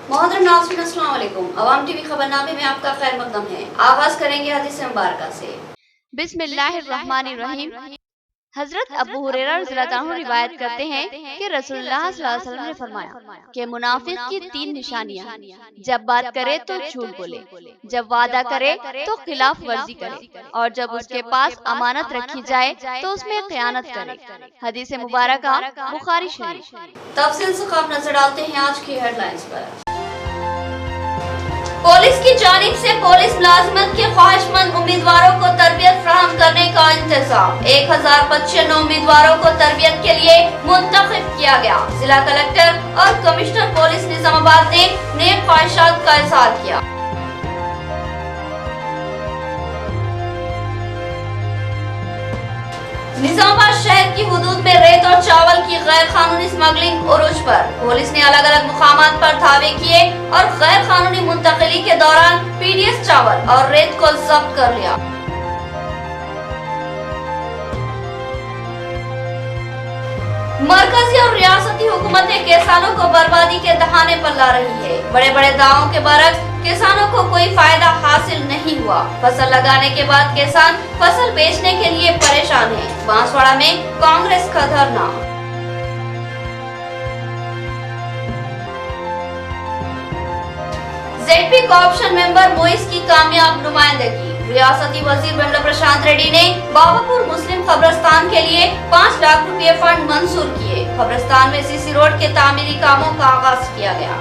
मोहतरम नाज़रीन अस्सलाम वालेकुम। अवाम टीवी खबरनामे में आपका खैर मकदम है। आगाज करेंगे हदीस मुबारक से। बिस्मिल्लाहिर्रहमानिर्रहीम। हजरत अबू हुरैरा रज़ियल्लाहु अन्हु रिवायत करते हैं कि रसूलुल्लाह सल्लल्लाहु अलैहि वसल्लम ने फरमाया कि मुनाफिक की 3 निशानियां हैं। जब बात करे तो झूठ बोले, जब वादा करे तो खिलाफ वर्जी करे, और जब उसके पास अमानत रखी जाए तो उसमें खयानत करे। हदीस मुबारक बुखारी शरीफ। तफसील से खबर नजर डालते हैं आज की हेडलाइंस पर। पुलिस की जानिब से पुलिस मुलाजिमत के ख्वाहिशमंद उम्मीदवारों को तरबियत फराहम करने का इंतजाम। 1095 उम्मीदवारों को तरबियत के लिए मुंतखब किया गया। जिला कलेक्टर और कमिश्नर पुलिस निजामाबाद ने नेक ख्वाहिशात का इज़हार किया। निजामाबाद शहर की हुदूद में रेत और चावल की गैर कानूनी स्मगलिंग उरूज पर। पुलिस ने अलग अलग मुकामात पर धावे किए और गैर कानूनी मुंतकिली के दौरान पीडीएस चावल और रेत को जब्त कर लिया। मरकजी और रियासती हुकूमतें किसानों को बर्बादी के दहाने पर ला रही है। बड़े बड़े दावों के बरक्स किसानों को कोई फायदा हासिल नहीं हुआ। फसल लगाने के बाद किसान फसल बेचने के लिए परेशान है। बांसवाड़ा में कांग्रेस का धरना। जेडपी कोऑप्शन मेंबर मोइस की कामयाब नुमाइंदगी। रियासती वजीर बंडा प्रशांत रेड्डी ने बाबापुर मुस्लिम कब्रिस्तान के लिए 5 लाख रुपए फंड मंजूर किए। कब्रिस्तान में सीसी रोड के तामीरी कामों का आगाज किया गया।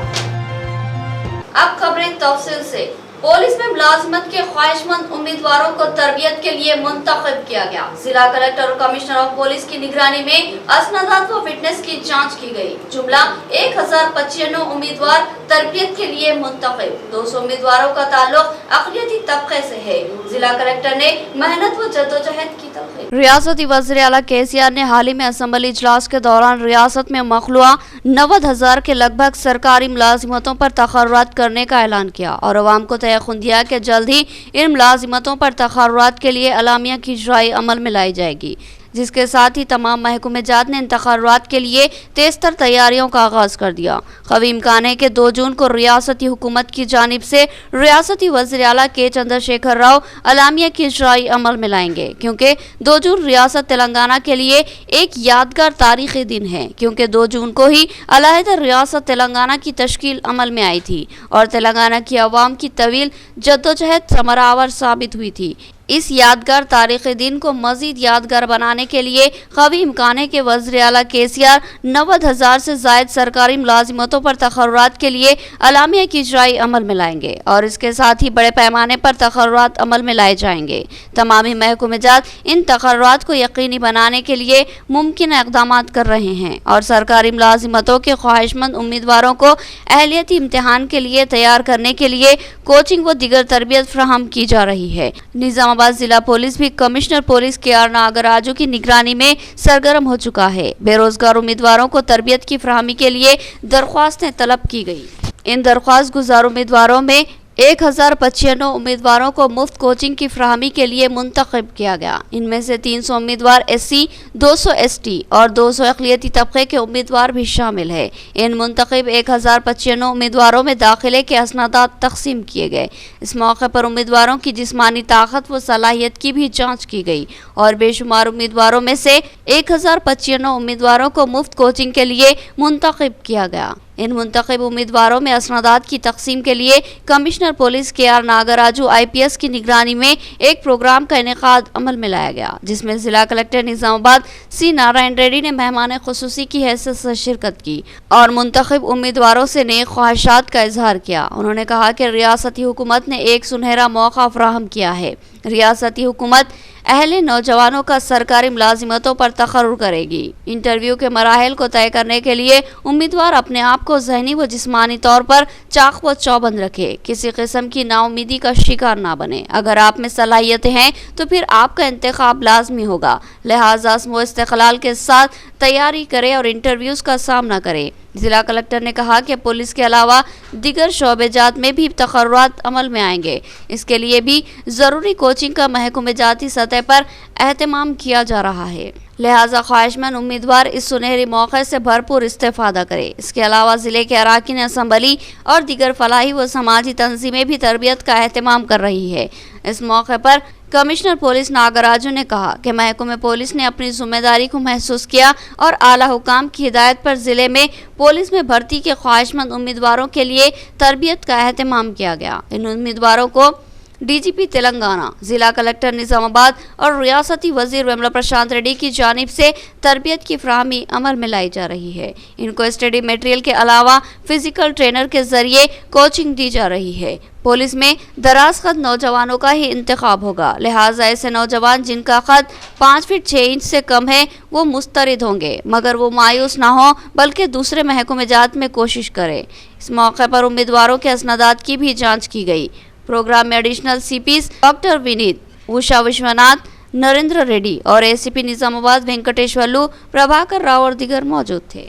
अब खबरें तफसील से। पुलिस में मुलाजिमत के ख्वाहिशमंद उम्मीदवारों को तरबियत के लिए मुंतखब किया गया। जिला कलेक्टर और कमिश्नर ऑफ पुलिस की निगरानी में असनादात व फिटनेस की जांच की गई। जुमला 1095 उम्मीदवार तरबियत के लिए मुंतखब। 200 उम्मीदवारों का ताल्लुक अक़लियती तबके से है। जिला कलेक्टर ने मेहनत व जद्दोजहद की तलक़ीन। रियासती वज़ीर आला केसीआर ने हाल ही में असम्बली इजलास के दौरान रियासत में मखलूआ 90,000 के लगभग सरकारी मुलाजिमतों पर तक़र्रुरात करने का ऐलान किया और अवाम को तयक़ुन दिया कि जल्द ही इन मुलाजिमतों पर तक़र्रुरात के लिए अलामिया की इजराई अमल में लाई जाएगी, जिसके साथ ही तमाम महकूमे जात ने इन तक़र्रुरात के लिए तेज़तर तैयारियों का आगाज़ कर दिया। क़वी इम्कान है कि 2 जून को रियासती हुकूमत की जानिब से रियासती वज़ीर आला के चंद्रशेखर राव अलामिया की इजराई अमल में लाएंगे, क्योंकि 2 जून रियासत तेलंगाना के लिए एक यादगार तारीख़ी दिन है, क्योंकि 2 जून को ही अलहदा रियासत तेलंगाना की तश्कील अमल में आई थी और तेलंगाना की अवाम की तवील जद्दोजहद समरावर साबित हुई थी। इस यादगार तारीख़ी दिन को मज़ीद यादगार बनाने के लिए क़वी इम्कान है कि वज़ीर आला केसीआर 90,000 से ज़ायद सरकारी मुलाजिमतों पर तक़र्रुरात के लिए अलामिया की इजराई अमल में लाएंगे और इसके साथ ही बड़े पैमाने पर तक़र्रुरात अमल में लाए जाएंगे। तमामी महकूमे जात इन तक़र्रुरात को यकीनी बनाने के लिए मुमकिन इक़दामात कर रहे हैं और सरकारी मुलाजिमतों के ख्वाहिशमंद उम्मीदवारों को अहलियती इम्तिहान के लिए तैयार करने के लिए कोचिंग व दीगर तरबियत फराहम की जा रही है। निजामाबाद जिला पुलिस भी कमिश्नर पुलिस के.आर. नागराजू की निगरानी में सरगर्म हो चुका है। बेरोजगार उम्मीदवारों को तरबियत की फराहमी के लिए दरख्वास्तें तलब की गई। इन दरख्वास्त गुजार उम्मीदवारों में 1095 उम्मीदवारों को मुफ्त कोचिंग की फराहमी के लिए मुंतखब किया गया। इनमें से 300 उम्मीदवार SC, 200 ST और 200 अक़लियती तबके के उम्मीदवार भी शामिल है। इन मुंतखब 1095 उम्मीदवारों में दाखिले के असनादात तक़सीम किए गए। इस मौके पर उम्मीदवारों की जिस्मानी ताकत व सलाहियत की भी जाँच की गई और बेशुमार उम्मीदवारों में से 1095 उम्मीदवारों को मुफ्त कोचिंग के लिए मुंतखब किया गया। इन मुंतखब उम्मीदवारों में असनादात की तक़सीम के लिए commissioner police KR. Nagaraju IPS की निगरानी में एक प्रोग्राम का इनेकाद अमल में लाया गया, जिसमें जिला कलेक्टर निजामाबाद C. नारायण रेड्डी ने मेहमान खुसूसी की हैसियत से शिरकत की और मुंतखब उम्मीदवारों से नेक ख्वाहिशात का इजहार किया। उन्होंने कहा कि रियासती हुकूमत ने एक सुनहरा मौका फराहम किया है। रियासती हुकूमत अहले नौजवानों का सरकारी मुलाजिमतों पर तक़र्रुर करेगी। इंटरव्यू के मराहिल को तय करने के लिए उम्मीदवार अपने आप को ज़हनी व जिस्मानी तौर पर चाक व चौबंद रखे, किसी किस्म की नाउमीदी का शिकार ना बने। अगर आप में सलाहियतें हैं तो फिर आपका इंतखाब लाजमी होगा, लिहाजा इस्तेक़लाल के साथ तैयारी करें और इंटरव्यूज़ का सामना करें। जिला कलेक्टर ने कहा कि पुलिस के अलावा दीगर शोबेजात में भी तकर्रुरात अमल में आएंगे। इसके लिए भी ज़रूरी कोचिंग का महकमे जाती सतह पर एहतमाम किया जा रहा है। लिहाजा ख्वाहिशमंद उम्मीदवार इस सुनहरी मौके से भरपूर इस्तेफादा करें। इसके अलावा ज़िले के अराकीन असम्बली और दीगर फलाही व समाजी तंजीमें भी तरबियत का एहतमाम कर रही है। इस मौके पर कमिश्नर पुलिस नागराजू ने कहा कि महकमे पुलिस ने अपनी जिम्मेदारी को महसूस किया और आला हुकाम की हिदायत पर ज़िले में पुलिस में भर्ती के ख्वाहिशमंद उम्मीदवारों के लिए तरबियत का एहतमाम किया गया। इन उम्मीदवारों को डीजीपी तेलंगाना, जिला कलेक्टर निजामाबाद और रियासती वजीर विमला प्रशांत रेड्डी की जानिब से तरबियत की फराहमी अमल में लाई जा रही है। इनको स्टडी मटेरियल के अलावा फिजिकल ट्रेनर के जरिए कोचिंग दी जा रही है। पुलिस में दराज कद नौजवानों का ही इंतखाब होगा, लिहाजा ऐसे नौजवान जिनका कद 5 फीट 6 इंच से कम है वो मुस्तरद होंगे, मगर वो मायूस ना हो बल्कि दूसरे महकमे जात में कोशिश करें। इस मौके पर उम्मीदवारों के असनादात की भी जाँच की गई। प्रोग्राम में एडिशनल सीपीस डॉक्टर विनीत, उषा विश्वनाथ, नरेंद्र रेड्डी और एसीपी निजामाबाद वेंकटेश्वर्लु, प्रभाकर राव और दिगर मौजूद थे।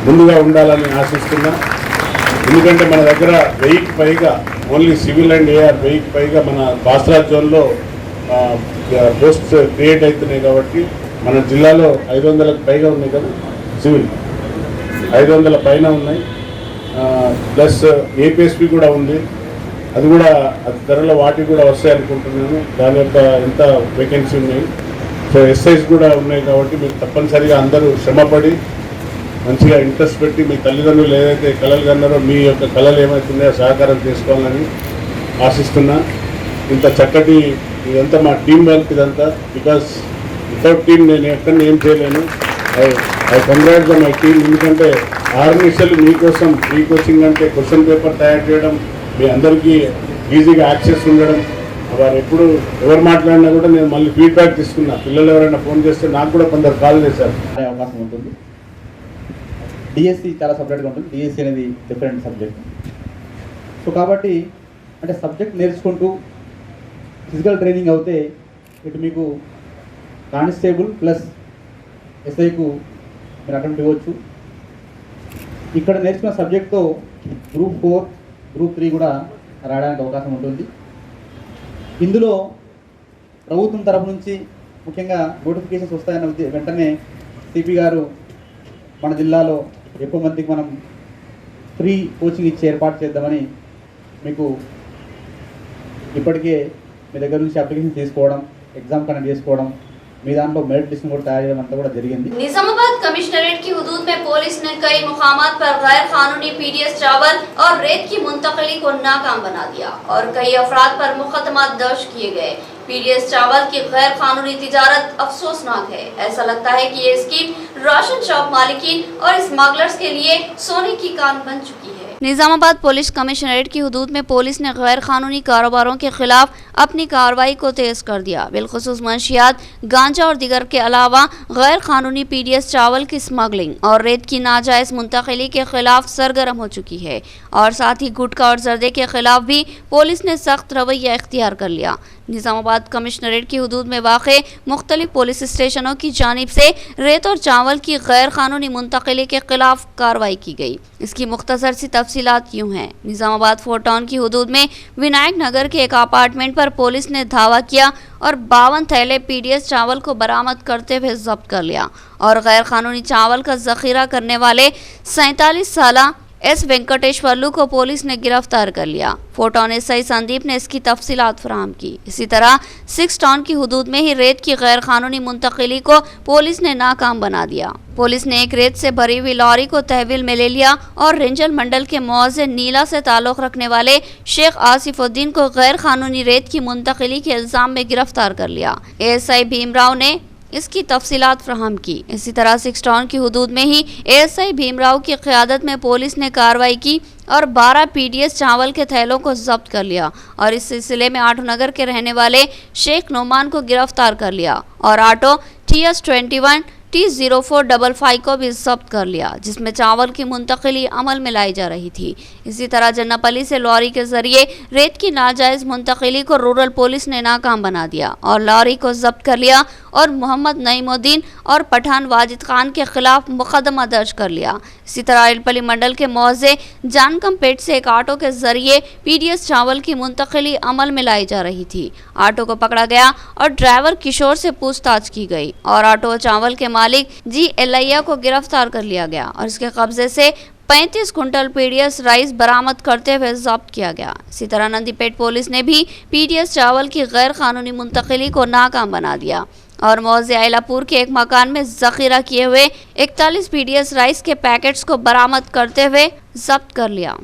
ముందుగా ఉండాలని ఆశిస్తున్నా। ఎందుకంటే మన దగ్గర 1000కి పైగా ఓన్లీ సివిల్ అండ్ ఏఆర్ 1000కి పైగా మన బాస్రాజ్ జోన్లో పోస్ట్ క్రియేట్ అవుతున్నాయి కాబట్టి మన జిల్లాలో 500కి పైగా ఉన్నాయి కదా సివిల్, 500 పైన ఉన్నాయి. ప్లస్ ఏపీఎస్పీ కూడా ఉంది, అది కూడా అతి త్వరలో వాటికి కూడా వస్తాయి అనుకుంటున్నాను. దాని యొక్క ఎంత వేకెన్సీ ఉన్నాయి. సో ఎస్ఐస్ కూడా ఉన్నాయి కాబట్టి మీరు తప్పనిసరిగా అందరూ శ్రమపడి మంచిగా ఇంట్రెస్ట్ పెట్టి మీ తల్లిదండ్రులు ఏదైతే కళలు కన్నారో మీ యొక్క కళలు ఏమవుతున్నాయో సహకారం చేసుకోవాలని ఆశిస్తున్నా. ఇంత చక్కటి ఇదంతా మా టీం వర్క్ ఇదంతా, బికాస్ వితౌట్ టీం నేను ఎక్కడ ఏం చేయలేను. I congrats my team. ఎందుకంటే 6 నిమిషాలు మీకోసం ఫ్రీ కోచింగ్ అంటే క్వశ్చన్ పేపర్ తయారు చేయడం, మీ అందరికీ ఈజీగా యాక్సెస్ ఉండడం, వారు ఎప్పుడు ఎవరు మాట్లాడినా కూడా నేను మళ్ళీ ఫీడ్బ్యాక్ తీసుకున్నా. పిల్లలు ఎవరైనా ఫోన్ చేస్తే నాకు కూడా కొందరు కాల్ చేశారు. అనే అవకాశం ఉంటుంది. డిఎస్సి చాలా సపరేట్గా ఉంటుంది. డిఎస్సి అనేది డిఫరెంట్ సబ్జెక్ట్. సో కాబట్టి అంటే సబ్జెక్ట్ నేర్చుకుంటూ ఫిజికల్ ట్రైనింగ్ అవుతే ఇటు మీకు కానిస్టేబుల్ ప్లస్ ఎస్ఐకు మీరు అటెంప్ట్ ఇవ్వచ్చు. ఇక్కడ నేర్చుకున్న సబ్జెక్ట్తో గ్రూప్ 4, గ్రూప్ 3 కూడా రాయడానికి అవకాశం ఉంటుంది. ఇందులో ప్రభుత్వం తరఫు నుంచి ముఖ్యంగా నోటిఫికేషన్స్ వస్తాయన్న వెంటనే సిపి గారు మన జిల్లాలో ఎక్కువ మందికి మనం ఫ్రీ కోచింగ్ ఇచ్చి ఏర్పాటు చేద్దామని మీకు ఇప్పటికే మీ దగ్గర నుంచి అప్లికేషన్ తీసుకోవడం, ఎగ్జామ్ కండక్ట్ చేసుకోవడం, మీ దాంట్లో మెరిట్ లిస్ట్ కూడా తయారు చేయడం అంతా కూడా జరిగింది. निजामाबाद कमिश्नरेट की हुदूद में पुलिस ने कई मुकामात पर गैर कानूनी पीडीएस चावल और रेत की मुंतकली को नाकाम बना दिया और कई अफराद पर मुकदमा दर्ज किए गए। पीडीएस चावल की गैर कानूनी तिजारत अफसोसनाक है। ऐसा लगता है कि ये स्कीम राशन शॉप मालिकीन और स्मगलर्स के लिए सोने की कान बन चुकी है। निजामाबाद पुलिस कमिश्नरेट की हुदूद में पुलिस ने गैर कानूनी कारोबारों के खिलाफ अपनी कार्रवाई को तेज कर दिया। बिलखुसूस मंशियात, गांजा और दिगर के अलावा गैर कानूनी पीडीएस चावल की स्मगलिंग और रेत की नाजायज मुंतकली के खिलाफ सरगर्म हो चुकी है और साथ ही गुटखा और जर्दे के खिलाफ भी पुलिस ने सख्त रवैया इख्तियार कर लिया। निजामाबाद कमिश्नरेट की हुदूद में वाक़े मुख्तलिफ पुलिस स्टेशनों की जानिब से रेत और चावल की गैर कानूनी मुंतकली के खिलाफ कार्रवाई की गई। इसकी मुख्तसर सी तफसीलात यूँ हैं। निजामाबाद 4 टाउन की हुदूद में विनायक नगर के एक अपार्टमेंट पर पुलिस ने धावा किया और 52 थैले पीडीएस चावल को बरामद करते हुए जब्त कर लिया और गैर कानूनी चावल का जखीरा करने वाले 47 साला एस वेंकटेश्वर्लु को पुलिस ने गिरफ्तार कर लिया। 4 टाउन एसआई संदीप ने इसकी तफसीलात फराहम की। इसी तरह 6 टाउन की हुदूद में ही रेत की गैर कानूनी मुंतकली को पुलिस ने नाकाम बना दिया। पुलिस ने एक रेत से भरी हुई लॉरी को तहवील में ले लिया और रेंजल मंडल के मौज़े नीला से ताल्लुक़ रखने वाले शेख आसिफुद्दीन को गैर कानूनी रेत की मुंतकली के इल्ज़ाम में गिरफ्तार कर लिया। एएसआई भीमराव ने इसकी तफसीलात फ्राहम की। इसी तरह 6 टाउन की हुदूद में ही एएसआई भीमराव की क़यादत में पुलिस ने कार्रवाई की और 12 पीडीएस चावल के थैलों को जब्त कर लिया और इस सिलसिले में आटो नगर के रहने वाले शेख नोमान को गिरफ्तार कर लिया और ऑटो TS 21 T0455 को भी जब्त कर लिया, जिसमें चावल की मुंतकिली अमल में लाई जा रही थी। इसी तरह जन्नापल्ली से लॉरी के जरिए रेत की नाजायज मुंतकिली को रूरल पुलिस ने नाकाम बना दिया और लॉरी को जब्त कर लिया और मोहम्मद नईमुद्दीन और पठान वाजिद खान के खिलाफ मुकदमा दर्ज कर लिया। इसी तरह इलपली मंडल के मौजे जानकमपेट से एक ऑटो के जरिए PDS चावल की मुंतकिली अमल में लाई जा रही थी। ऑटो को पकड़ा गया और ड्राइवर किशोर से पूछताछ की गई और ऑटो चावल के मालिक जी एलैया को गिरफ्तार कर लिया गया और इसके कब्जे से 35 कुंटल PDS राइस बरामद करते हुए जब्त किया गया। इसी तरह नंदीपेट पुलिस ने भी PDS चावल की गैर कानूनी मुंतकिली को नाकाम बना दिया और मौजे आयलापुर के एक मकान में जखीरा किए हुए 41 PDS राइस के पैकेट्स को बरामद करते हुए जब्त कर लिया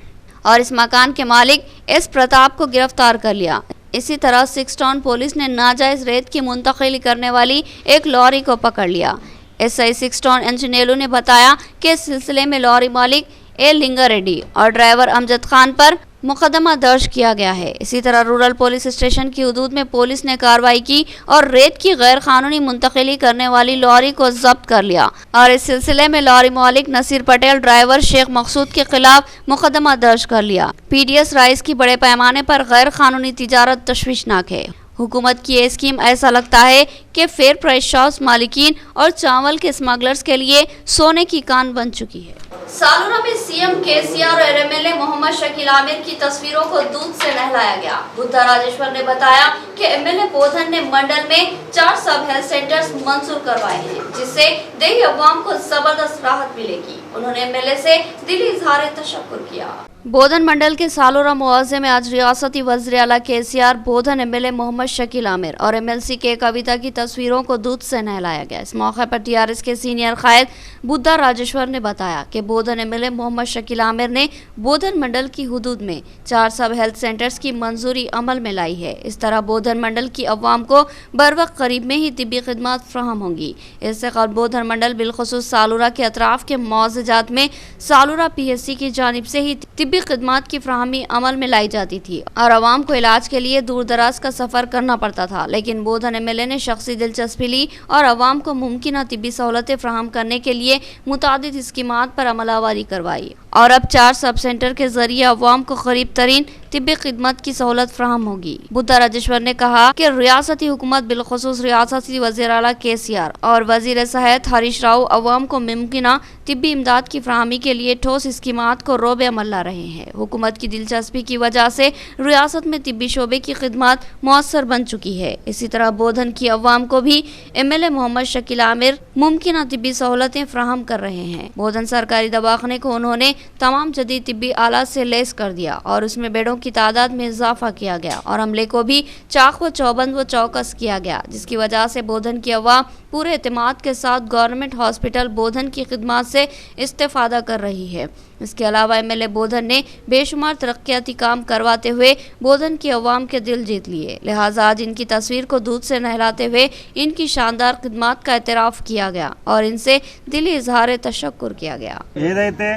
और इस मकान के मालिक एस प्रताप को गिरफ्तार कर लिया। इसी तरह 6 टाउन पुलिस ने नाजायज रेत की मुंतकिली करने वाली एक लॉरी को पकड़ लिया। SI 6 टाउन इंजीनियरों ने बताया कि इस सिलसिले में लॉरी मालिक ए लिंगा रेड्डी और ड्राइवर अमजद खान पर मुकदमा दर्ज किया गया है। इसी तरह रूरल पुलिस स्टेशन की हदूद में पुलिस ने कार्रवाई की और रेत की गैर कानूनी मुंतकिली करने वाली लॉरी को जब्त कर लिया और इस सिलसिले में लॉरी मालिक नसीर पटेल ड्राइवर शेख मकसूद के खिलाफ मुकदमा दर्ज कर लिया। PDS राइस की बड़े पैमाने पर गैर कानूनी तिजारत तशवीशनाक है। हुकूमत की ये स्कीम ऐसा लगता है कि फेयर प्राइस शॉप्स मालिकीन और चावल के स्मगलर्स के लिए सोने की कान बन चुकी है। सालूरा में CM KCR और MLA मोहम्मद शकील आमिर की तस्वीरों को दूध से नहलाया गया। बुद्धा राजेश्वर ने बताया कि MLA बोधन ने मंडल में 4 सब हेल्थ सेंटर्स मंजूर करवाए हैं, जिससे देही अवाम को जबरदस्त राहत मिलेगी। उन्होंने MLA से दिली इजहार तशक्कुर किया। बोधन मंडल के सालूरा मुआवजे में आज रियासती वज़ीर आला KCR, बोधन MLA मोहम्मद शकील आमिर और MLC के कविता की तस्वीरों को दूध से नहलाया गया। इस मौके पर TRS के सीनियर कायद बुद्धा राजेश्वर ने बताया कि बोधन MLA मोहम्मद शकील आमिर ने बोधन मंडल की हुदूद में 4 सब हेल्थ सेंटर्स की मंजूरी अमल में लाई है। इस तरह बोधन मंडल की अवाम को बर वक्त करीब में ही तिब्बी खिदमत फ्राहम होंगी। इससे कबल बोधन मंडल बिलखुसूस सालूरा के अतराफ के मुआवजात में सालूरा PSC की जानिब से ही तिब्बी खिदमत की फ्राहमी अमल में लाई जाती थी और आवाम को इलाज के लिए दूर दराज का सफर करना पड़ता था, लेकिन बोधन MLA ने शख्सी दिलचस्पी ली और आवाम को मुमकिन तिब्बी सहूलतें फ्राहम करने के लिए मुतादिद स्कीमात पर अमलावरी करवाई और अब 4 सब सेंटर के जरिए अवाम को करीब तरीन तिब्बी खिदमत की सहूलत फ्राहम होगी। बुद्धा राजेश्वर ने कहा कि रियासती हुकूमत बिलखुसूस रियासती वज़ीर आला KCR और वज़ीर सेहत हरीश राव अवाम को मुमकिना तिब्बी इमदाद की फ्राहमी के लिए ठोस स्कीमात को रोबे अमल ला रहे हैं। हुकूमत की दिलचस्पी की वजह से रियासत में तिब्बी शोबे की खिदमत मौसर बन चुकी है। इसी तरह बोधन की अवाम को भी MLA मोहम्मद शकील आमिर मुमकिना तिब्बी सहूलतें फ्राहम कर रहे हैं। बोधन सरकारी दवाखाने को उन्होंने तमाम जदीद तिब्बी आलात से लैस कर दिया और उसमें बेडों की तादाद में इजाफा किया गया और अमले को भी चाक व चौबंद व चौकस किया गया, जिसकी वजह से बोधन की अवाम पूरे एतमाद के साथ गवर्नमेंट हॉस्पिटल बोधन की खिदमत से इस्तेफादा कर रही है। इसके अलावा MLA बोधन ने बेशुमार तरक्याती काम करवाते हुए बोधन की अवाम के दिल जीत लिए, लिहाजा आज इनकी तस्वीर को दूध से नहलाते हुए इनकी शानदार खिदमत का एतराफ़ किया गया और इनसे दिली इजहार तशक्कुर किया गया। ఏదైతే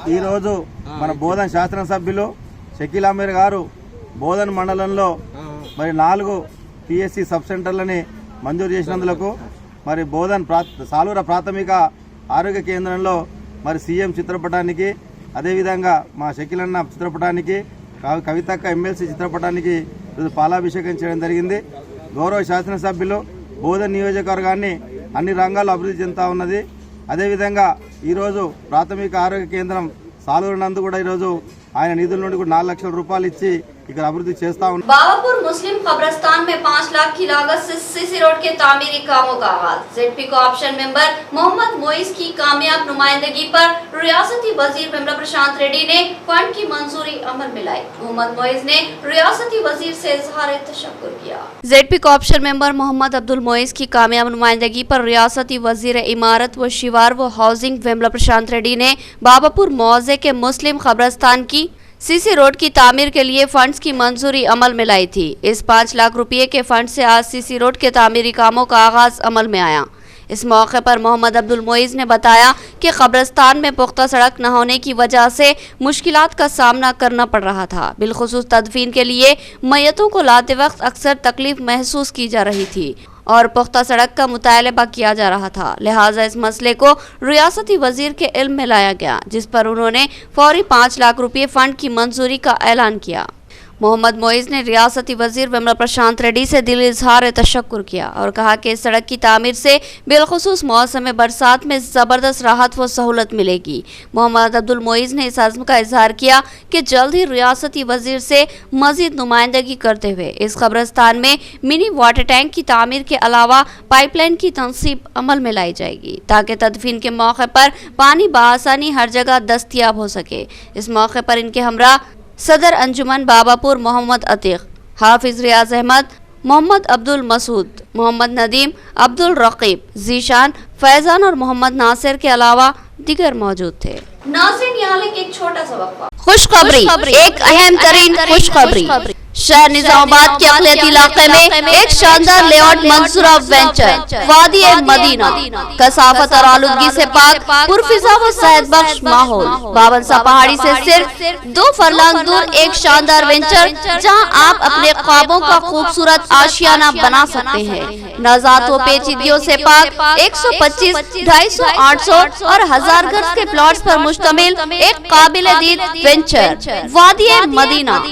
ఈ రోజు మన బోధన్ శాసనసభ్యులు షకీల్ ఆమీర్ గారు బోధన్ మండలంలో మరి 4 PSC సబ్ సెంటర్లని మంజూరు చేసినందుకు మరి బోధన్ సాలూరా ప్రాథమిక ఆరోగ్య కేంద్రంలో మరి సీఎం చిత్రపటానికి అదేవిధంగా మా షకీల్ అన్న చిత్రపటానికి కవితక్క MLC చిత్రపటానికి పాలాభిషేకం చేయడం జరిగింది। గౌరవ శాసనసభ్యులు బోధన్ నియోజకవర్గాన్ని అన్ని రంగాల్లో అభివృద్ధి చెందుతా ఉన్నది। అదేవిధంగా ఈరోజు ప్రాథమిక ఆరోగ్య కేంద్రం సాలూరు నందు కూడా ఈరోజు ఆయన నిధుల నుండి కూడా 4 లక్షల రూపాయలు ఇచ్చి ఇక్కడ అభివృద్ధి చేస్తా ఉన్నారు। बाबापुर मुस्लिम कब्रिस्तान में 5 लाख की लागत से CC रोड के तामीरी कामों का आगाज। ZP co-option member Mohammad moist की कामयाब नुमाइंदगी पर रियासती वजीर बिमला प्रशांत रेड्डी ने फंड की मंजूरी अमल में लाई। मोहम्मद मोइस ने रियासती वजीर से इजहार तशक्कुर किया। ZP co-option member Mohammad Abdul Moiz की कामयाब नुमाइंदगी पर रियासती वजीर इमारत व शिवार व हाउसिंग बिमला प्रशांत रेड्डी ने बाबापुर मौजे के मुस्लिम कब्रिस्तान की CC रोड की तामीर के लिए फंड्स की मंजूरी अमल में लाई थी। इस 5 लाख रुपये के फंड से आज CC रोड के तामीरी कामों का आगाज अमल में आया। इस मौके पर मोहम्मद अब्दुल मोइस ने बताया कि कब्रिस्तान में पुख्ता सड़क न होने की वजह से मुश्किलात का सामना करना पड़ रहा था। बिलखुसूस तदफीन के लिए मैयतों को लाते वक्त अक्सर तकलीफ महसूस की जा रही थी और पुख्ता सड़क का मुतालबा किया जा रहा था। लिहाजा इस मसले को रियासती वजीर के इल्म में लाया गया, जिस पर उन्होंने फौरी 5 लाख रुपये फंड की मंजूरी का ऐलान किया। मोहम्मद मोइज ने रियासती वजीर विमला प्रशांत रेड्डी से दिली इजहार तशक्कुर किया और कहा कि इस सड़क की तामीर से बिलखुसूस मौसम बरसात में ज़बरदस्त राहत व सहूलत मिलेगी। मोहम्मद अब्दुल मोइज ने इस अज़्म का इजहार किया कि जल्द ही रियासती वजीर से मजीद नुमाइंदगी करते हुए इस कब्रिस्तान में मिनी वाटर टैंक की तामीर के अलावा पाइपलाइन की तनसीब अमल में लाई जाएगी, ताकि तदफीन के मौके पर पानी बआसानी हर जगह दस्तयाब हो सके। इस मौके पर इनके हमरा सदर अंजुमन बाबापुर मोहम्मद अतीक, हाफिज रियाज अहमद, मोहम्मद अब्दुल मसूद, मोहम्मद नदीम, अब्दुल रकीब, जीशान, फैजान और मोहम्मद नासिर के अलावा दीगर मौजूद थे। नाज़रीन, यहाँ लेके एक छोटा सा वक्फा। खुशखबरी, एक अहम तरीन खुशखबरी। शहर निजामाबाद के अक़लियती इलाके में एक शानदार लेआउट मंसूरा वेंचर वादी मदीना कसाफत और आलूदगी से पाक पुरफिजा व सेहत बख्श माहौल बाबनसा पहाड़ी से सिर्फ 2 फरलांग दूर एक शानदार वेंचर, जहां आप अपने ख्वाबों का खूबसूरत आशियाना बना सकते हैं। नजात व पेचीदगियों से पाक 125, 250, 800 और 1000 गज के प्लॉट्स पर मुश्तमिल एक काबिल दीद वेंचर वादी मदीना,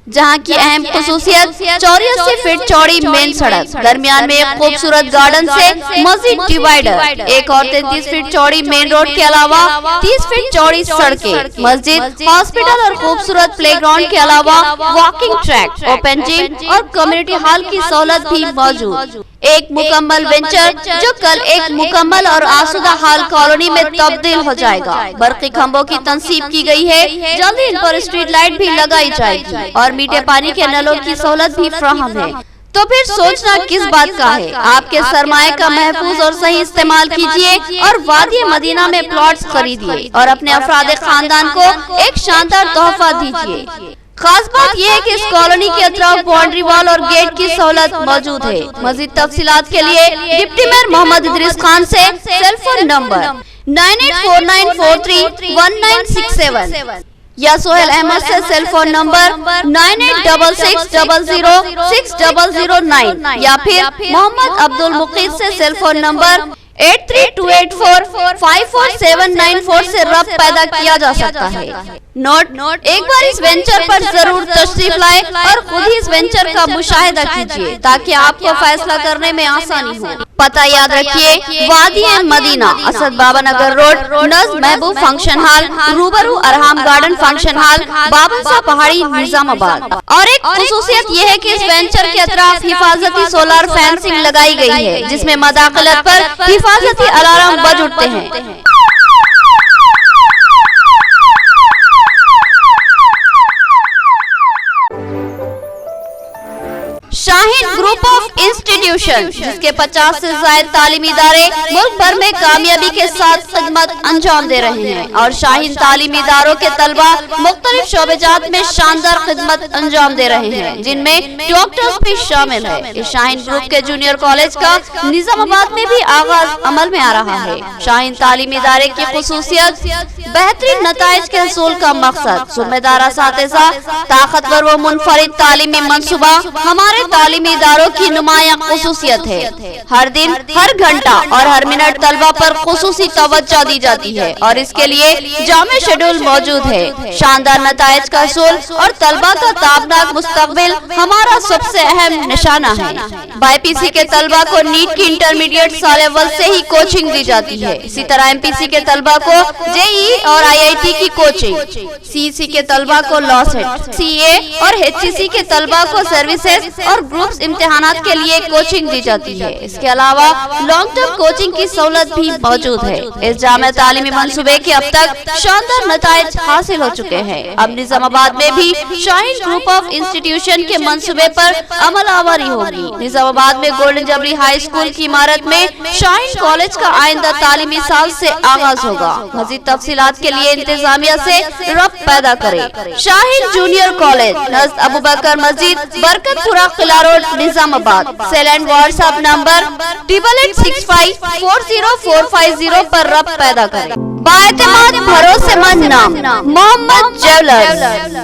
जहाँ की अहम खुसूसियत 84 फीट चौड़ी मेन सड़क, दरमियान में एक खूबसूरत गार्डन से मजीद डिवाइडर, एक और 33 फीट चौड़ी मेन रोड के अलावा 30 फीट चौड़ी सड़कें, मस्जिद, हॉस्पिटल और खूबसूरत प्लेग्राउंड के अलावा वॉकिंग ट्रैक, ओपन जिम और कम्युनिटी हॉल की सहूलत भी मौजूद। एक मुकम्मल वेंचर जो कल एक मुकम्मल और आसुदा हाल कॉलोनी में तब्दील हो जाएगा। बरकी खंभों की तनसीब की गई है, जल्द ही इन पर स्ट्रीट लाइट भी लगाई जाएगी और मीठे पानी के नलों की सहूलत भी फ्राहम है। तो फिर सोचना किस बात का है? आपके सरमाए का महफूज और सही इस्तेमाल कीजिए और वादी मदीना में प्लॉट्स खरीदिए और अपने अफराद खानदान को एक शानदार तोहफा दीजिए। खास बात यह है कि इस कॉलोनी के अतराफ बाउंड्री वॉल और गेट की सहूलत मौजूद है। मजीद तफसीलात के लिए डिप्टी मेयर मोहम्मद इदरीस खान से सेल फोन नंबर 9849431967 या सोहेल अहमद से सेल फोन नंबर 9866006009 या फिर मोहम्मद अब्दुल मुकीद से सेल फोन नंबर 8328454794 से रब्त पैदा किया जा सकता है। नोट, एक बार इस वेंचर पर जरूर तशरीफ लाए और खुद ही इस वेंचर का मुशाहिदा कीजिए ताकि आपको फैसला करने में आसानी हो। पता याद रखिए, वादी मदीना, असद बाबा नगर रोड, नज़्म महबूब फंक्शन हॉल, रूबरू अरहाम गार्डन फंक्शन हॉल, बाबनसा पहाड़ी, निजामाबाद। और एक खुसूसियत यह है कि इस वेंचर के अतराफ हिफाजती सोलर फेंसिंग लगाई गई है, जिसमें मदाखलत पर हिफाजती अलार्म बज उठते हैं। शाहीन ग्रुप ऑफ इंस्टीट्यूशन, जिसके 50 से ज्यादा तालीमी इदारे मुल्क भर में कामयाबी के साथ खिदमत अंजाम दे रहे हैं और शाहीन तालीमी इदारों के तलबा मुख्तलिफ शोबेजात में शानदार खिदमत अंजाम दे रहे हैं, जिनमें डॉक्टर्स भी शामिल है। इस शाहीन ग्रुप के जूनियर कॉलेज का निजामाबाद में भी आगाज अमल में आ रहा है। शाहीन तालीमी इदारे की खुसूसियत बेहतरीन नताइज के हसूल का मकसद, जिम्मेदार असातिज़ा, ताकतवर व मुनफरिद तालीमी मंसूबा हमारे तालीमी इदारों की नुमाया खुसूसियत है। हर दिन, हर घंटा और हर मिनट तलबा पर खुसूसी तवज्जो दी जाती है और इसके लिए जामे शेड्यूल मौजूद है। शानदार नताइज का हसूल और तलबा का ताबनाक मुस्तकबिल हमारा सबसे अहम निशाना है। बाईपीसी के तलबा को नीट की इंटरमीडिएट साल अव्वल से ही कोचिंग दी जाती है। इसी तरह एमपीसी के तलबा को जेईई और आईआईटी की कोचिंग, सीईसी के तलबा को लॉसेट, सीए और एचईसी के तलबा को सर्विसेज और ग्रुप्स इम्तिहानात के लिए कोचिंग दी जाती है। इसके अलावा लॉन्ग टर्म कोचिंग की सहूलत भी मौजूद है। इस जामे तालीमी मंसूबे के अब तक शानदार नताइज हासिल हो चुके हैं। अब निजामाबाद में भी शाहीन ग्रुप ऑफ इंस्टीट्यूशन के मंसूबे पर अमल आवरी होगी। निजामाबाद में गोल्डन जबरी हाई स्कूल की इमारत में शाहीन कॉलेज का आइंदा तालीमी साल से आगाज होगा। मजीद तफसीलात के लिए इंतजामिया से रब्त पैदा करें। शाहीन जूनियर कॉलेज, नज़्द अबू बकर मस्जिद, Barkatpura Qila road, Nizamabad. Cell and WhatsApp number 8865404450 पर रब्त पैदा करें। बाएतमाद भरोसेमंद नाम मोहम्मद ज्वेलर्स,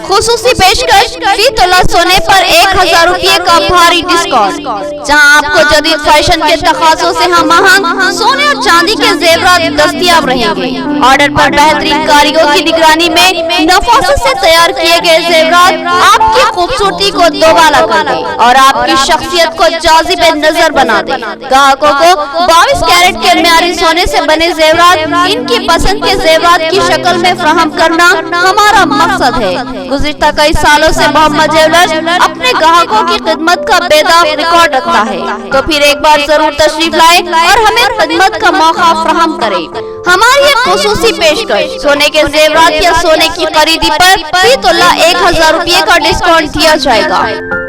खुसूसी पेशकश फी तोला सोने पर 1000 रुपये का भारी डिस्काउंट, जहां आपको जदीद फैशन के तकाज़ों से हम आहंग सोने और चांदी के जेवरात दस्तयाब रहेंगे। ऑर्डर पर बेहतरीन कारीगरों की निगरानी में नफासत से तैयार किए गए जेवरात आपकी खूबसूरती को दोबाला कर दे और आपकी शख्सियत को जाजिब नजर बना दे। ग्राहकों को 22 कैरेट के म्यारी सोने से बने जेवरात इनकी पसंद के जेवरात की शक्ल में फराहम करना हमारा मकसद है। गुज़िश्ता कई सालों से मोहम्मद ज्वेलर्स अपने ग्राहकों की खिदमत का बेदाग रिकॉर्ड रखता है, तो फिर एक बार जरूर तशरीफ लाए और हमें खिदमत का मौका फराहम करे। हमारी एक खुसूसी पेशकश, सोने के जेवरात या सोने की खरीदी पर फी तोला 1000 रुपये का डिस्काउंट दिया जाएगा।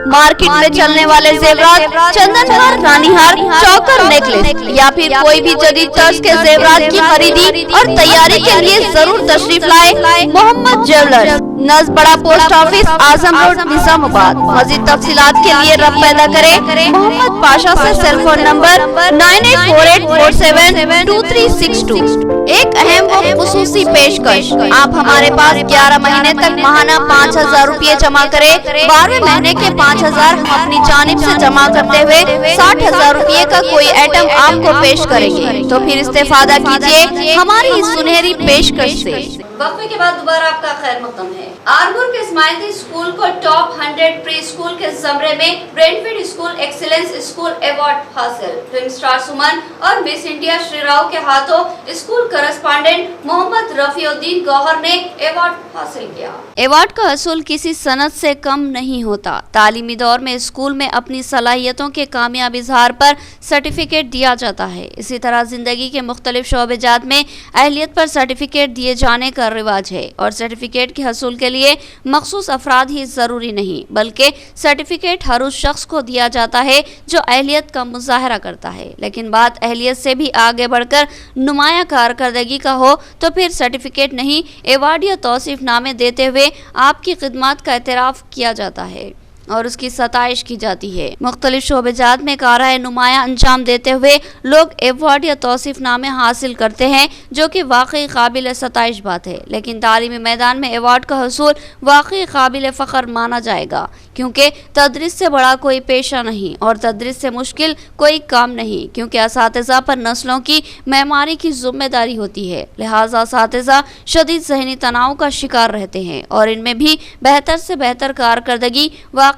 मार्केट में चलने वाले जेवरात, चंदनहार, रानीहार, चौकर, नेकलेस या फिर कोई भी जदीद तर्ज के जेवरात की खरीदी और तैयारी के लिए जरूर तशरीफ लाए मोहम्मद ज्वेलर्स, नज़ बड़ा पोस्ट ऑफिस, आजम रोड, निजामाबाद। मज़ीद तफसीलात के लिए रब्त पैदा करें मोहम्मद पाशा से। Cell phone number 9848472362। एक अहम व खुसूसी पेशकश, आप हमारे पास 11 महीने तक माहाना 5000 रुपये जमा करें। 12वें महीने के 5000 हम अपनी जानिब से जमा करते हुए 60,000 रुपये का कोई आइटम आपको पेश करेंगे, तो फिर इस्तेफादा कीजिए हमारी इस सुनहरी पेशकश से। वक्फे के बाद दोबारा आपका खैर मकदम है। आरमूर के इस्माइली स्कूल को टॉप 100 प्री स्कूल के ज़मरे में ब्रेंटफील्ड स्कूल एक्सीलेंस स्कूल अवार्ड हासिल। फिल्म स्टार सुमन और मिस इंडिया श्री राव के हाथों स्कूल करस्पॉन्डेंट मोहम्मद रफीउद्दीन गौहर ने अवार्ड हासिल किया। अवार्ड का हसूल किसी सनद से कम नहीं होता। तालीमी दौर में स्कूल में अपनी सलाहियतों के कामयाब इजहार पर सर्टिफिकेट दिया जाता है। इसी तरह जिंदगी के मुख्तलिफ शोबेजात में अहलियत पर सर्टिफिकेट दिए जाने का रिवाज है, और सर्टिफिकेट के हसूल के लिए मखसूस अफराद ही ज़रूरी नहीं, बल्कि सर्टिफिकेट हर उस शख्स को दिया जाता है जो अहलियत का मुजाहरा करता है। लेकिन बात अहलियत से भी आगे बढ़कर नुमाया कारकर्दगी का हो तो फिर सर्टिफिकेट नहीं, अवार्ड या तौसीफ नामे देते हुए आपकी खिदमत का एतराफ़ किया जाता है और उसकी सताइश की जाती है। मुख्तलिफ शोबेजात में काराए नुमाया अंजाम देते हुए लोग अवार्ड या तौसीफ नामे हासिल करते हैं, जो कि वाकई काबिल सताइश बात है। लेकिन तालीमी मैदान में अवार्ड का हसूल वाकई काबिल फ़ख्र माना जाएगा, क्योंकि तदरीस से बड़ा कोई पेशा नहीं और तदरीस से मुश्किल कोई काम नहीं, क्योंकि असातिज़ा पर नस्लों की मेमारी की जिम्मेदारी होती है। लिहाजा असातिज़ा शदीद ज़हनी तनाव का शिकार रहते हैं और इनमें भी बेहतर से बेहतर कारकर्दगी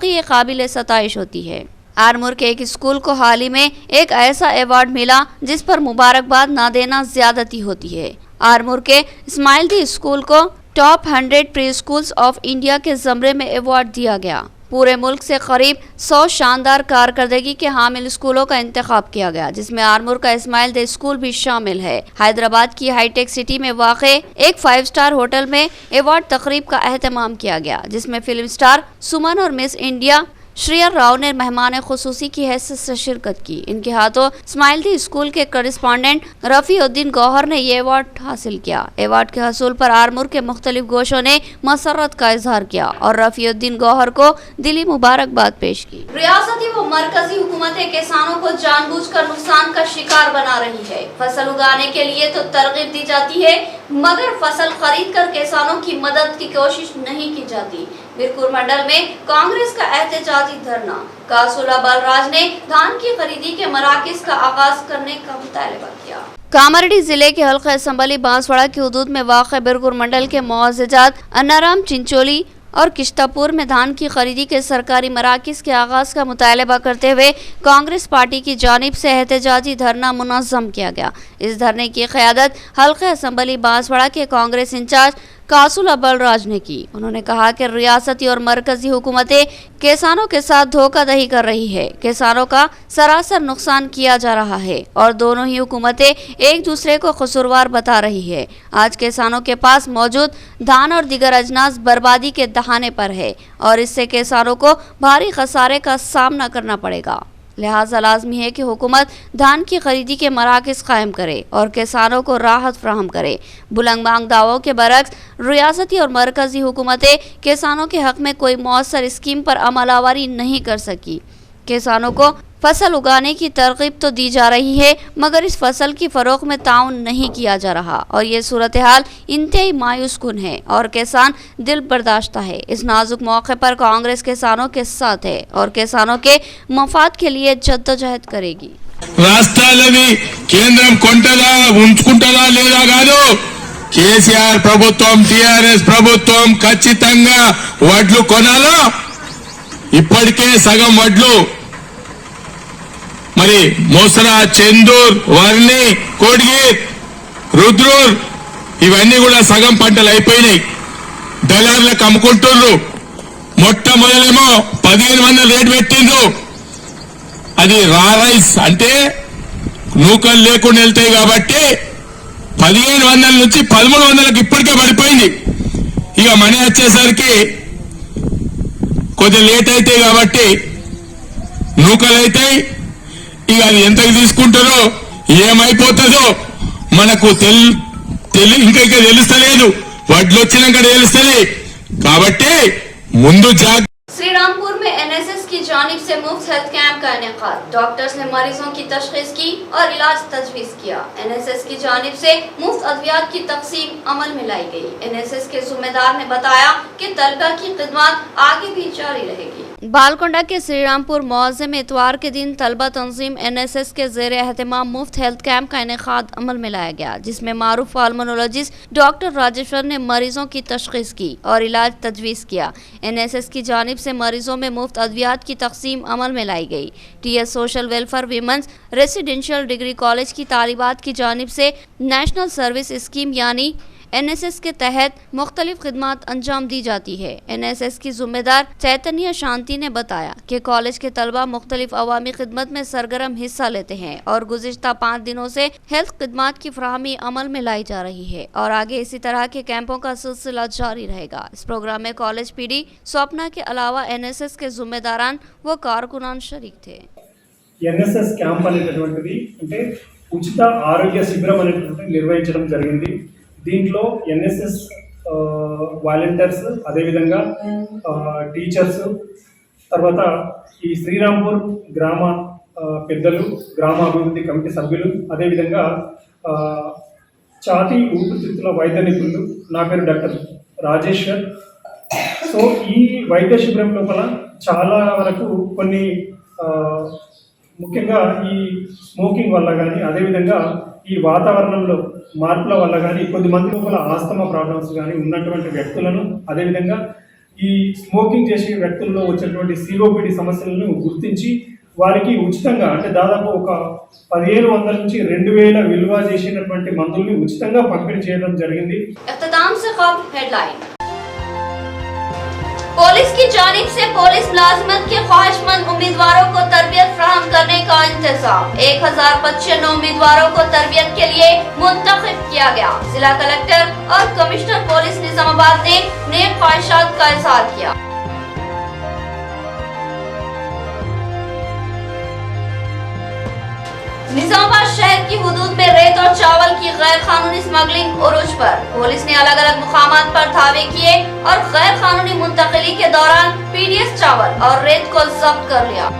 ये काबिल सताइश होती है। आरमूर के एक स्कूल को हाल ही में एक ऐसा अवार्ड मिला जिस पर मुबारकबाद ना देना ज्यादती होती है। आरमूर के इस्माइली स्कूल को top 100 pre schools of India के ज़मरे में अवार्ड दिया गया। पूरे मुल्क से करीब 100 शानदार कारकर्दगी के हामिल स्कूलों का इंतखाब किया गया, जिसमें आरमूर का इस्माइल द स्कूल भी शामिल है। हैदराबाद की हाईटेक सिटी में वाक़े एक 5 स्टार होटल में अवार्ड तकरीब का एहतमाम किया गया, जिसमें फिल्म स्टार सुमन और मिस इंडिया श्रेया राव ने मेहमान खुसूसी की हैसियत से शिरकत की। इनके हाथों इस्माइली स्कूल के करस्पॉन्डेंट रफीउद्दीन गौहर ने ये अवार्ड हासिल किया। अवार्ड के हसूल पर आरमूर के मुख्तलिफ गोशों ने मसरत का इजहार किया और रफीउद्दीन गौहर को दिली मुबारकबाद पेश की। रियासती व मरकजी हुकूमतें किसानों को जानबूझकर नुकसान का शिकार बना रही है। फसल उगाने के लिए तो तरगीब दी जाती है, मगर फसल खरीद कर किसानों की मदद की कोशिश नहीं की जाती। मीरपुर मंडल में कांग्रेस का एहतजाजी धरना। कासुला बलराज ने धान की खरीदी के मराकज का आगाज करने का मुतालबा किया। कामारेड्डी जिले के हल्का असम्बली बांसवाड़ा की हदूद में वाक़ बिरपुर मंडल के मुआज़जात अन्नाराम, चिंचोली और किश्तापुर में धान की खरीदी के सरकारी मराकज के आगाज़ का मुतालबा करते हुए कांग्रेस पार्टी की जानिब से एहतजाजी धरना मुनज़्ज़म किया गया। इस धरने की क़यादत हल्का असम्बली बांसवाड़ा के कांग्रेस इंचार्ज कासुला बलराज ने की। उन्होंने कहा कि रियासती और मरकजी हुकूमतें किसानों के साथ धोखाधड़ी कर रही है, किसानों का सरासर नुकसान किया जा रहा है और दोनों ही हुकूमतें एक दूसरे को कसूरवार बता रही है। आज किसानों के पास मौजूद धान और दीगर अजनास बर्बादी के दहाने पर है और इससे किसानों को भारी खसारे का सामना करना पड़ेगा। लिहाजा लाजमी है कि हुकूमत धान की खरीदी के मराकज कायम करे और किसानों को राहत फराहम करे। बुलंद मांग दावों के बरक्स रियासती और मरकजी हुकूमतें किसानों के हक में कोई मौसर स्कीम पर अमलावरी नहीं कर सकी। किसानों को फसल उगाने की तरकीब तो दी जा रही है, मगर इस फसल की फरोख्त में ताउन नहीं किया जा रहा और ये सूरत हाल इंतहाई मायूस कुन है और किसान दिल बर्दाश्त है। इस नाजुक मौके पर कांग्रेस किसानों के साथ है और किसानों के मफाद के लिए जद्दोजहद करेगी। రాష్ట్రాలని కేంద్రం కొంటదా ఉంచుకుంటదా లేదా కాదు, కేసీఆర్ ప్రభుత్వం టిఆర్ఎస్ ప్రభుత్వం ఖచ్చితంగా వడ్లు కొనాలా. ఇప్పటికే సగం వడ్లు మరి మోసరా, చందూర్, వర్ణి, కోడ్గిర్, రుద్రూర్ ఇవన్నీ కూడా సగం పంటలు అయిపోయినాయి. దళారులకు అమ్ముకుంటుర్రు. మొట్టమొదలేమో 1500 రేటు పెట్టిండ్రు. అది రా రైస్ అంటే నూకలు లేకుండా వెళ్తాయి కాబట్టి 1500 నుంచి 1300కి ఇప్పటికే పడిపోయింది. ఇక మనీ వచ్చేసరికి కొద్దిగా లేట్ అవుతాయి కాబట్టి నూకలు అవుతాయి. ఇక అది ఎంతకు తీసుకుంటారో ఏమైపోతుందో మనకు ఇంకా తెలుస్తలేదు. వడ్లు వచ్చినాక తెలుస్తుంది కాబట్టి ముందు జాగ్రత్త. श्रीरामपुर में एनएसएस की जानिब से मुफ्त हेल्थ कैंप का इनेकाद। डॉक्टर्स ने मरीजों की तशखीस की और इलाज तजवीज किया। एनएसएस की जानिब से मुफ्त अद्वियात की तकसीम अमल में लाई गई। एनएसएस के जिम्मेदार ने बताया कि तलबा की खिदमत आगे भी जारी रहेगी। बालकोंडा के श्रीरामपुर मौज़े में इतवार के दिन तलबा तंजीम एनएसएस के ज़ेर एहतमाम मुफ्त हेल्थ कैंप का इनेकाद अमल में लाया गया, जिसमें मारूफ पल्मोनोलॉजिस्ट डॉक्टर राजेश्वर ने मरीजों की तशखीस की और इलाज तजवीज़ किया। एनएसएस की जानिब से मरीजों में मुफ्त अद्वियात की तकसीम अमल में लाई गई। TS social welfare women's residential degree college की तालिबात की जानिब से नेशनल सर्विस स्कीम यानी एनएसएस के तहत मुख्तलिफ खिदमात अंजाम दी जाती है। एनएसएस की जिम्मेदार चैतन्य शांति ने बताया कि कॉलेज के तलबा मुख्तलिफ अवामी खिदमत में सरगर्म हिस्सा लेते हैं और गुज़िश्ता 5 दिनों से हेल्थ खिदमात की फराहमी अमल में लाई जा रही है और आगे इसी तरह के कैंपों का सिलसिला जारी रहेगा। इस प्रोग्राम में कॉलेज पीडी स्वप्ना के अलावा एनएसएस के जिम्मेदारान व कारकुनान शरीक थे। ఎన్ఎస్ఎస్ క్యాంప్ అనేటటువంటిది అంటే ఉచిత ఆరోగ్య శిబిరం అనేటటువంటి నిర్వహించడం జరిగింది. దీంట్లో ఎన్ఎస్ఎస్ వాలంటీర్స్, అదేవిధంగా టీచర్స్, తర్వాత ఈ శ్రీరాంపూర్ గ్రామ పెద్దలు, గ్రామ అభివృద్ధి కమిటీ సభ్యులు, అదేవిధంగా ఛాతీ ఊపిరితిత్తుల వైద్య నిపుణులు, నా పేరు డాక్టర్ రాజేశ్వర్. సో ఈ వైద్య శిబిరం లోపల చాలా వరకు కొన్ని ముఖ్యంగా ఈ స్మోకింగ్ వల్ల కానీ, అదేవిధంగా ఈ వాతావరణంలో మార్పుల వల్ల కానీ కొద్దిమంది లోపల ఆస్తమా ప్రాబ్లమ్స్ కానీ ఉన్నటువంటి వ్యక్తులను, అదేవిధంగా ఈ స్మోకింగ్ చేసే వ్యక్తుల్లో వచ్చేటువంటి సిఓపిడి సమస్యలను గుర్తించి వారికి ఉచితంగా అంటే దాదాపు ఒక 1500 నుంచి 2000 విలువ చేసినటువంటి మందుల్ని ఉచితంగా పంపిణీ చేయడం జరిగింది. पुलिस की जानिब से पुलिस मुलाजिमत के ख्वाहिशमंद उम्मीदवारों को तरबियत फराहम करने का इंतजाम। 1095 उम्मीदवारों को तरबियत के लिए मुंतखब किया गया। जिला कलेक्टर और कमिश्नर पुलिस निजामाबाद ने नेक ख्वाहिशात का इज़हार किया। निजामाबाद शहर की हुदूद में रेत और चावल की गैर कानूनी स्मगलिंग उरूज पर पुलिस ने अलग अलग मुकामात पर धावे किए और गैर कानूनी मुंतकिली के दौरान पीडीएस चावल और रेत को जब्त कर लिया।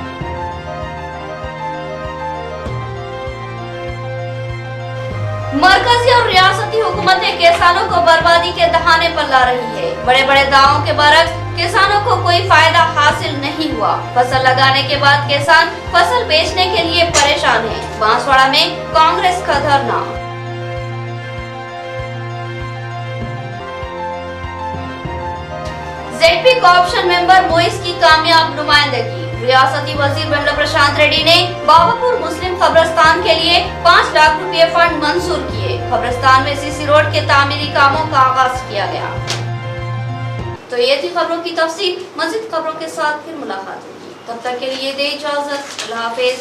मरकजी और रियासती हुकूमतें किसानों को बर्बादी के दहाने पर ला रही है। बड़े बड़े दावों के बरक्स किसानों को कोई फायदा हासिल नहीं हुआ। फसल लगाने के बाद किसान फसल बेचने के लिए परेशान है। बांसवाड़ा में कांग्रेस का धरना। जेडपी कॉर्पोरेशन मेंबर मोइस की कामयाब नुमाइंदगी। रियासती वजीर बंडा प्रशांत रेड्डी ने बाबापुर मुस्लिम कब्रिस्तान के लिए 5 लाख रुपए फंड मंजूर किए। कब्रिस्तान में सीसी रोड के तामीरी कामों का आगाज किया गया। तो ये थी खबरों की तफसील। मज़ीद खबरों के साथ फिर मुलाकात होगी। तब तक के लिए दे इजाजत। अल्लाह हाफिज।